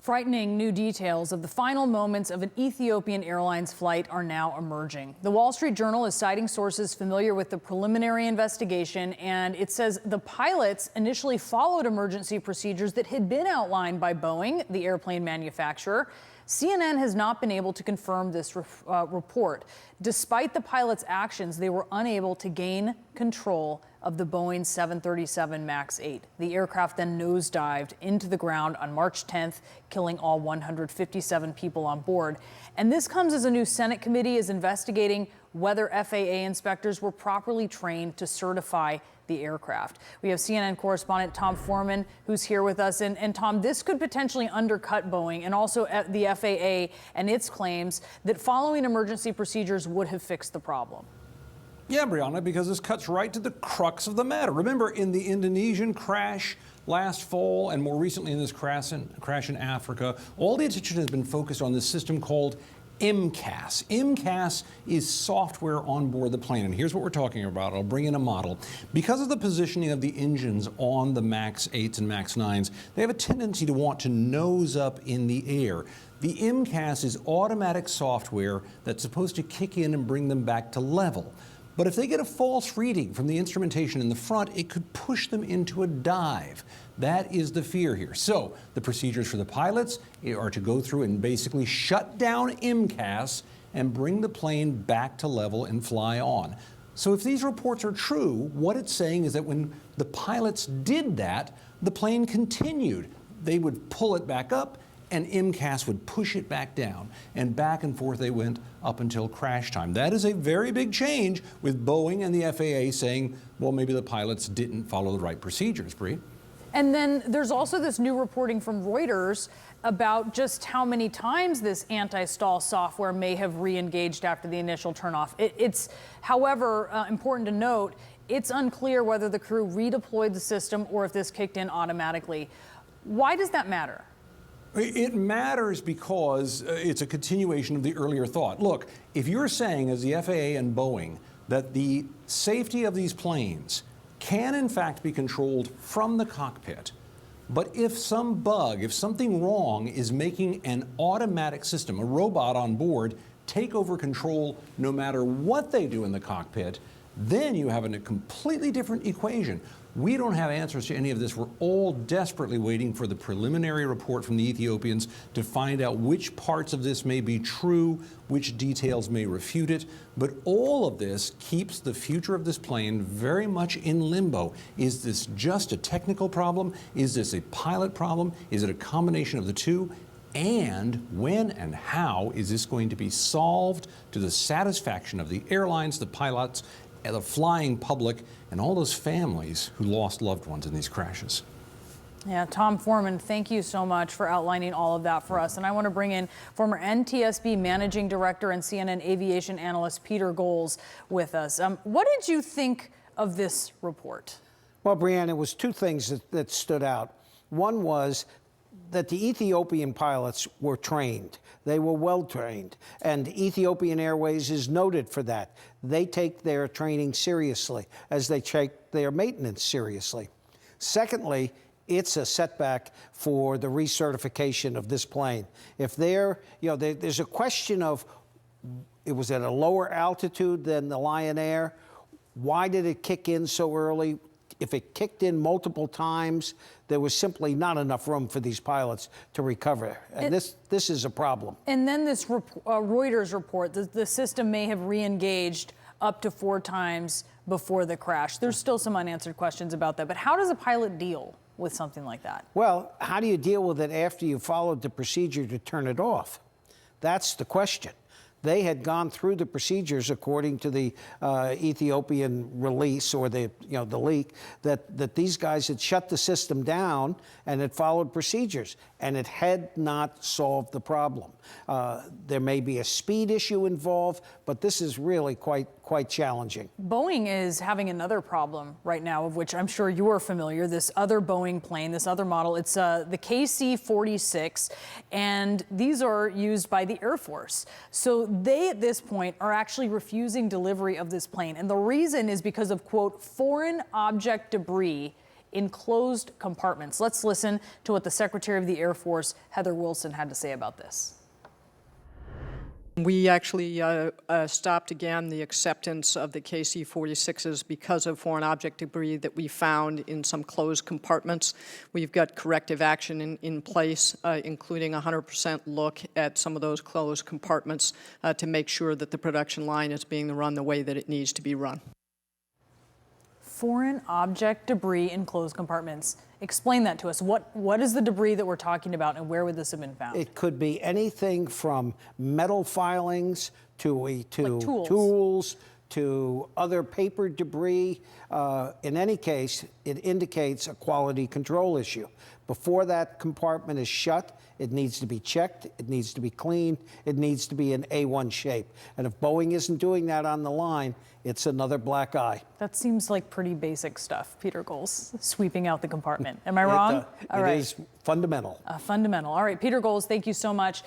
Frightening new details of the final moments of an Ethiopian Airlines flight are now emerging. The Wall Street Journal is citing sources familiar with the preliminary investigation, and it says the pilots initially followed emergency procedures that had been outlined by Boeing, the airplane manufacturer. CNN has not been able to confirm this report. Despite the pilots' actions, they were unable to gain control of the Boeing 737 MAX 8. The aircraft then nosedived into the ground on March 10th, killing all 157 people on board. And this comes as a new Senate committee is investigating whether FAA inspectors were properly trained to certify the aircraft. We have CNN correspondent Tom Foreman, who's here with us. And Tom, this could potentially undercut Boeing and also the FAA and its claims that following emergency procedures would have fixed the problem. Yeah, Brianna, because this cuts right to the crux of the matter. Remember, in the Indonesian crash last fall and more recently in this crash in Africa, all the attention has been focused on this system called MCAS. MCAS is software on board the plane, and here's what we're talking about. I'll bring in a model. Because of the positioning of the engines on the MAX 8s and MAX 9s, they have a tendency to want to nose up in the air. The MCAS is automatic software that's supposed to kick in and bring them back to level. But if they get a false reading from the instrumentation in the front, it could push them into a dive. That is the fear here. So the procedures for the pilots are to go through and basically shut down MCAS and bring the plane back to level and fly on. So if these reports are true, what it's saying is that when the pilots did that, the plane continued. They would pull it back up, and MCAS would push it back down, and back and forth they went up until crash time. That is a very big change, with Boeing and the FAA saying, well, maybe the pilots didn't follow the right procedures, Bree. And then there's also this new reporting from Reuters about just how many times this anti-stall software may have re-engaged after the initial turnoff. It's, however, important to note, it's unclear whether the crew redeployed the system or if this kicked in automatically. Why does that matter? It matters because it's a continuation of the earlier thought. Look, if you're saying, as the FAA and Boeing, that the safety of these planes can in fact be controlled from the cockpit, but if some bug, if something wrong is making an automatic system, a robot on board, take over control no matter what they do in the cockpit, then you have a completely different equation. We don't have answers to any of this. We're all desperately waiting for the preliminary report from the Ethiopians to find out which parts of this may be true, which details may refute it. But all of this keeps the future of this plane very much in limbo. Is this just a technical problem? Is this a pilot problem? Is it a combination of the two? And when and how is this going to be solved to the satisfaction of the airlines, the pilots, and the flying public, and all those families who lost loved ones in these crashes? Yeah, Tom Foreman, thank you so much for outlining all of that for us. And I want to bring in former NTSB Managing Director and CNN aviation analyst Peter Goals with us. What did you think of this report? Well, Brianna, it was two things that stood out. One was that the Ethiopian pilots were trained. They were well trained, and Ethiopian Airways is noted for that. They take their training seriously, as they take their maintenance seriously. Secondly, it's a setback for the recertification of this plane. If there's a question of, it was at a lower altitude than the Lion Air. Why did it kick in so early? If it kicked in multiple times, there was simply not enough room for these pilots to recover. And this is a problem. And then this Reuters report, the system may have re-engaged up to 4 times before the crash. There's still some unanswered questions about that. But how does a pilot deal with something like that? Well, how do you deal with it after you followed the procedure to turn it off? That's the question. They had gone through the procedures according to the Ethiopian release, or the leak, that these guys had shut the system down and had followed procedures, and it had not solved the problem. There may be a speed issue involved, but this is really quite challenging. Boeing is having another problem right now, of which I'm sure you're familiar. This other Boeing plane, this other model, it's the KC-46, and these are used by the Air Force. So they, at this point, are actually refusing delivery of this plane. And the reason is because of, quote, foreign object debris in closed compartments. Let's listen to what the Secretary of the Air Force, Heather Wilson, had to say about this. We actually stopped again the acceptance of the KC-46s because of foreign object debris that we found in some closed compartments. We've got corrective action in place, including a 100% look at some of those closed compartments to make sure that the production line is being run the way that it needs to be run. Foreign object debris in closed compartments. Explain that to us. What is the debris that we're talking about, and where would this have been found? It could be anything from metal filings to tools, to other paper debris. In any case, it indicates a quality control issue. Before that compartment is shut, it needs to be checked, it needs to be cleaned, it needs to be in A1 shape. And if Boeing isn't doing that on the line, it's another black eye. That seems like pretty basic stuff, Peter Goals, sweeping out the compartment. Am I wrong? It is fundamental. Fundamental. All right, Peter Goals, thank you so much.